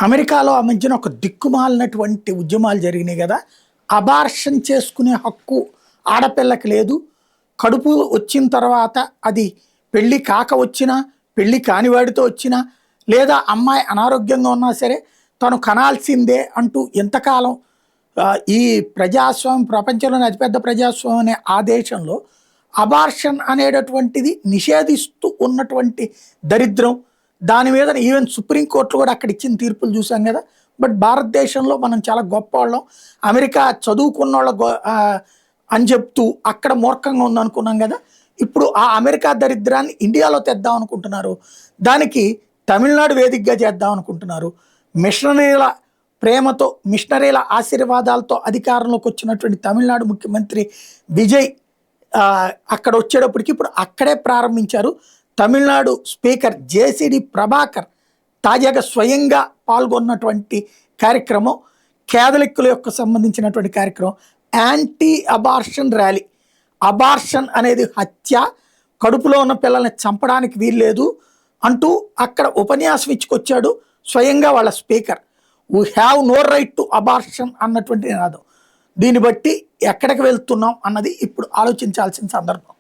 అమెరికాలో ఆ మధ్యన ఒక దిక్కుమాలినటువంటి ఉద్యమాలు జరిగినాయి కదా. అబార్షన్ చేసుకునే హక్కు ఆడపిల్లకి లేదు. కడుపు వచ్చిన తర్వాత అది పెళ్ళి కాక వచ్చినా, పెళ్ళి కానివాడితో వచ్చినా, లేదా అమ్మాయి అనారోగ్యంగా ఉన్నా సరే తను కనాల్సిందే అంటూ ఎంతకాలం ఈ ప్రజాస్వామ్యం, ప్రపంచంలోని అతిపెద్ద ప్రజాస్వామ్యం అనే ఆ దేశంలో అబార్షన్ అనేటటువంటిది నిషేధిస్తూ ఉన్నటువంటి దరిద్రం. దాని మీద ఈవెన్ సుప్రీంకోర్టులు కూడా అక్కడ ఇచ్చిన తీర్పులు చూసాం కదా. బట్ భారతదేశంలో మనం చాలా గొప్పవాళ్ళం, అమెరికా చదువుకున్న వాళ్ళ అని చెప్తూ అక్కడ మూర్ఖంగా ఉందనుకున్నాం కదా. ఇప్పుడు ఆ అమెరికా దరిద్రాన్ని ఇండియాలో తెద్దాం అనుకుంటున్నారు. దానికి తమిళనాడు వేదికగా చేద్దాం అనుకుంటున్నారు. మిషనరీల ప్రేమతో, మిషనరీల ఆశీర్వాదాలతో అధికారంలోకి వచ్చినటువంటి తమిళనాడు ముఖ్యమంత్రి విజయ్ అక్కడ వచ్చేటప్పటికి ఇప్పుడు అక్కడే ప్రారంభించారు. తమిళనాడు స్పీకర్ జేసీడీ ప్రభాకర్ తాజాగా స్వయంగా పాల్గొన్నటువంటి కార్యక్రమం, కేథలిక్కుల యొక్క సంబంధించినటువంటి కార్యక్రమం, యాంటీ అబార్షన్ ర్యాలీ. అబార్షన్ అనేది హత్య, కడుపులో ఉన్న పిల్లల్ని చంపడానికి వీల్లేదు అంటూ అక్కడ ఉపన్యాసం ఇచ్చుకొచ్చాడు స్వయంగా వాళ్ళ speaker. We have no right to abortion అన్నటువంటి నినాదం. దీన్ని బట్టి ఎక్కడికి వెళ్తున్నాం అన్నది ఇప్పుడు ఆలోచించాల్సిన సందర్భం.